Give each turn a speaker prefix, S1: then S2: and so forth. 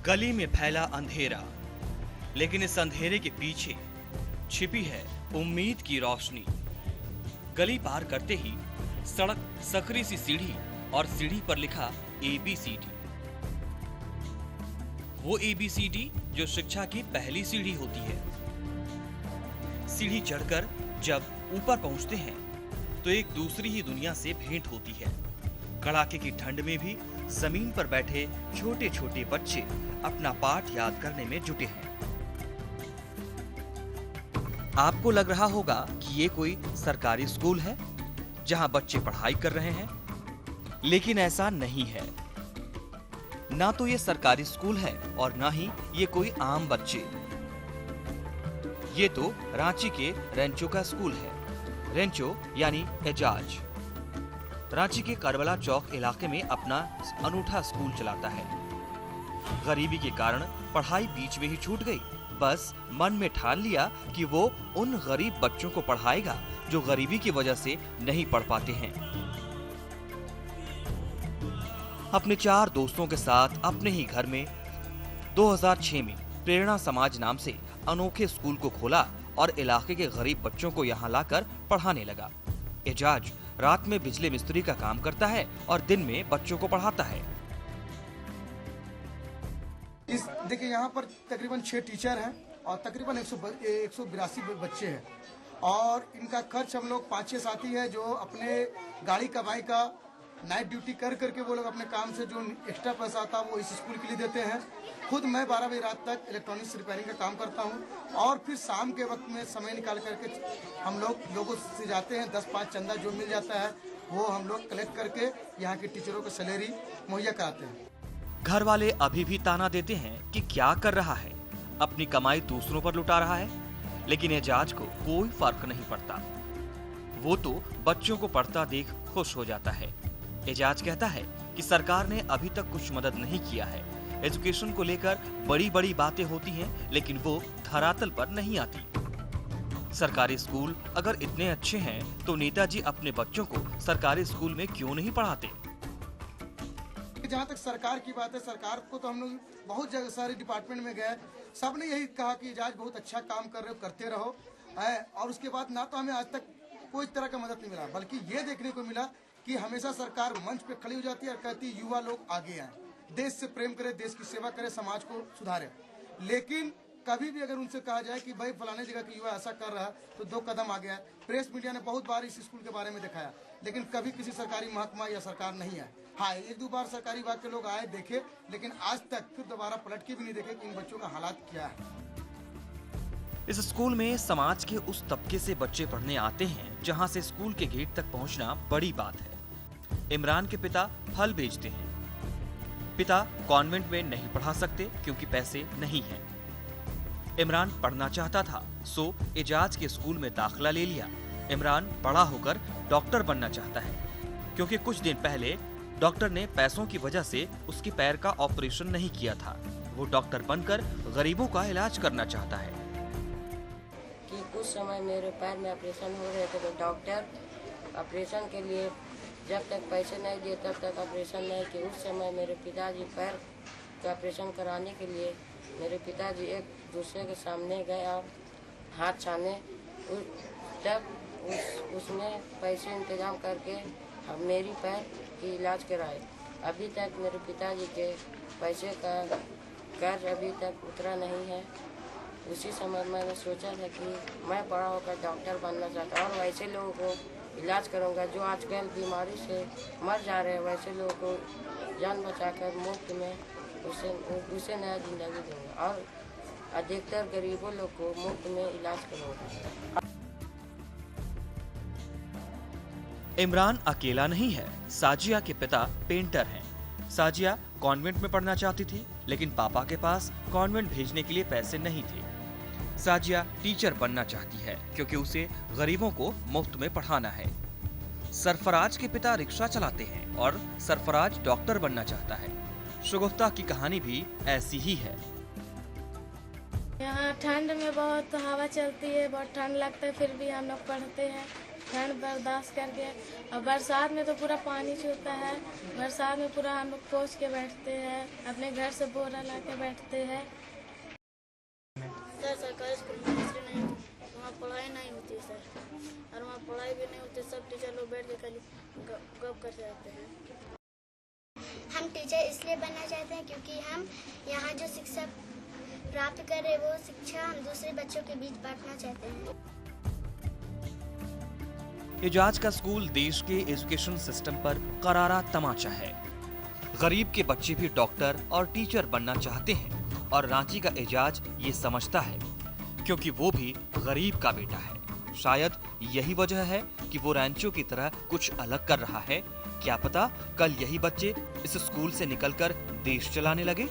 S1: गली में फैला अंधेरा, लेकिन इस अंधेरे के पीछे छिपी है उम्मीद की रोशनी। गली पार करते ही सड़क सकरी सी सीढ़ी और सीढ़ी पर लिखा ABCD। वो ABCD जो शिक्षा की पहली सीढ़ी होती है। सीढ़ी चढ़कर जब ऊपर पहुंचते हैं तो एक दूसरी ही दुनिया से भेंट होती है। कड़ाके की ठंड में भी जमीन पर बैठे छोटे छोटे बच्चे अपना पाठ याद करने में जुटे हैं। आपको लग रहा होगा कि ये कोई सरकारी स्कूल है जहां बच्चे पढ़ाई कर रहे हैं, लेकिन ऐसा नहीं है। ना तो ये सरकारी स्कूल है और ना ही ये कोई आम बच्चे। ये तो रांची के रेंचो का स्कूल है। रेंचो यानी एजाज रांची के करबला चौक इलाके में अपना अनूठा स्कूल चलाता है। गरीबी के कारण पढ़ाई बीच में ही छूट गई। बस मन में ठान लिया कि वो उन गरीब बच्चों को पढ़ाएगा जो गरीबी की वजह से नहीं पढ़ पाते हैं। अपने 4 दोस्तों के साथ अपने ही घर में 2006 में प्रेरणा समाज नाम से अनोखे स्कूल को खोला और इलाके के गरीब बच्चों को यहाँ लाकर पढ़ाने लगा। एजाज रात में बिजली मिस्त्री का काम करता है और दिन में बच्चों को पढ़ाता है।
S2: देखिए यहाँ पर तकरीबन 6 टीचर हैं और तकरीबन 182 बच्चे हैं और इनका खर्च हम लोग 5-6 साथी हैं जो अपने गाड़ी कमाई का नाइट ड्यूटी कर करके वो लोग अपने काम से जो एक्स्ट्रा पैसा आता है वो इस स्कूल के लिए देते हैं। खुद मैं 12 बजे रात तक इलेक्ट्रॉनिक्स रिपेयरिंग का काम करता हूं और फिर शाम के वक्त में समय निकाल करके हम लोगों से जाते हैं। 10-5 चंदा जो मिल जाता है वो हम लोग कलेक्ट करके यहाँ के टीचरों को सैलरी मुहैया कराते हैं।
S1: घर वाले अभी भी ताना देते हैं कि क्या कर रहा है, अपनी कमाई दूसरों पर लुटा रहा है, लेकिन एजाज को कोई फर्क नहीं पड़ता। वो तो बच्चों को पढ़ता देख खुश हो जाता है। एजाज कहता है कि सरकार ने अभी तक कुछ मदद नहीं किया है। एजुकेशन को लेकर बड़ी बड़ी बातें होती हैं, लेकिन वो धरातल पर नहीं आती। सरकारी स्कूल अगर इतने अच्छे हैं तो नेताजी अपने बच्चों को सरकारी स्कूल में क्यों नहीं पढ़ाते?
S2: जहाँ तक सरकार की बात है, सरकार को तो हम लोग बहुत जगह सारे डिपार्टमेंट में गए, सब ने यही कहा कि एजाज बहुत अच्छा काम कर रहे हो, करते रहो। और उसके बाद ना तो हमें आज तक कोई तरह का मदद नहीं मिला, बल्कि ये देखने को मिला कि हमेशा सरकार मंच पे खड़ी हो जाती है और कहती है युवा लोग आगे आए, देश से प्रेम करे, देश की सेवा करे, समाज को सुधारे। लेकिन कभी भी अगर उनसे कहा जाए कि भाई फलाने जगह के युवा ऐसा कर रहा है तो 2 कदम आगे आए। प्रेस मीडिया ने बहुत बार इस स्कूल के बारे में दिखाया, लेकिन कभी किसी सरकारी महकमा या सरकार नहीं आए। हाँ, 1-2 बार सरकारी विभाग के लोग आए, देखे, लेकिन आज तक फिर दोबारा पलट के भी नहीं देखे कि इन बच्चों का हालात क्या है।
S1: इस स्कूल में समाज के उस तबके से बच्चे पढ़ने आते हैं जहां से स्कूल के गेट तक पहुंचना बड़ी बात है। इमरान के पिता फल बेचते हैं। पिता कॉन्वेंट में नहीं पढ़ा सकते क्योंकि पैसे नहीं हैं। इमरान पढ़ना चाहता था, सो एजाज के स्कूल में दाखिला ले लिया। इमरान बड़ा होकर डॉक्टर बनना चाहता है, क्योंकि कुछ दिन पहले डॉक्टर ने पैसों की वजह से उसके पैर का ऑपरेशन नहीं किया था। वो डॉक्टर बनकर गरीबों का इलाज करना चाहता है।
S3: कि कुछ समय मेरे पैर में ऑपरेशन हो रहे थे तो डॉक्टर ऑपरेशन के लिए जब तक पैसे नहीं दिए तब तक ऑपरेशन नहीं किए। उस समय मेरे पिताजी पैर का ऑपरेशन कराने के लिए मेरे पिताजी एक दूसरे के सामने गए और हाथ छाने, तब उसने पैसे इंतजाम करके हम मेरी पैर की इलाज कराए। अभी तक मेरे पिताजी के पैसे का कर्ज अभी तक उतरा नहीं है। उसी समय मैंने सोचा था कि मैं बड़ा होकर डॉक्टर बनना चाहता और वैसे लोगों को इलाज करूंगा जो आजकल बीमारी से मर जा रहे हैं, वैसे लोगों को जान बचाकर मुफ्त में उसे नया जिंदगी दूंगा और अधिकतर गरीबों लोग को मुफ्त में इलाज करूंगा।
S1: इमरान अकेला नहीं है। साजिया के पिता पेंटर हैं। साजिया कॉन्वेंट में पढ़ना चाहती थी, लेकिन पापा के पास कॉन्वेंट भेजने के लिए पैसे नहीं थे। साजिया टीचर बनना चाहती है क्योंकि उसे गरीबों को मुफ्त में पढ़ाना है। सरफराज के पिता रिक्शा चलाते हैं और सरफराज डॉक्टर बनना चाहता है। शगुफ्ता की कहानी भी ऐसी ही है।
S4: यहाँ ठंड में बहुत हवा चलती है, बहुत ठंड लगता है, फिर भी हम लोग पढ़ते हैं। ठंड बर्दाश्त करके। और बरसात में तो पूरा पानी छूता है, बरसात में पूरा हम लोग पोंछ के बैठते हैं, अपने घर से बोरा ला के बैठते हैं।
S5: सर सरकारी स्कूल में दूसरी नहीं, वहाँ पढ़ाई नहीं होती है सर, और वहाँ पढ़ाई भी नहीं होती, सब टीचर लोग बैठ के खाली गप करते रहते हैं।
S6: हम टीचर इसलिए बनना चाहते हैं क्योंकि हम यहाँ जो शिक्षा प्राप्त कर रहे वो शिक्षा हम दूसरे बच्चों के बीच बांटना चाहते हैं।
S1: एजाज का स्कूल देश के एजुकेशन सिस्टम पर करारा तमाचा है। गरीब के बच्चे भी डॉक्टर और टीचर बनना चाहते हैं और रांची का एजाज ये समझता है क्योंकि वो भी गरीब का बेटा है। शायद यही वजह है कि वो रैंचो की तरह कुछ अलग कर रहा है। क्या पता कल यही बच्चे इस स्कूल से निकलकर देश चलाने लगे।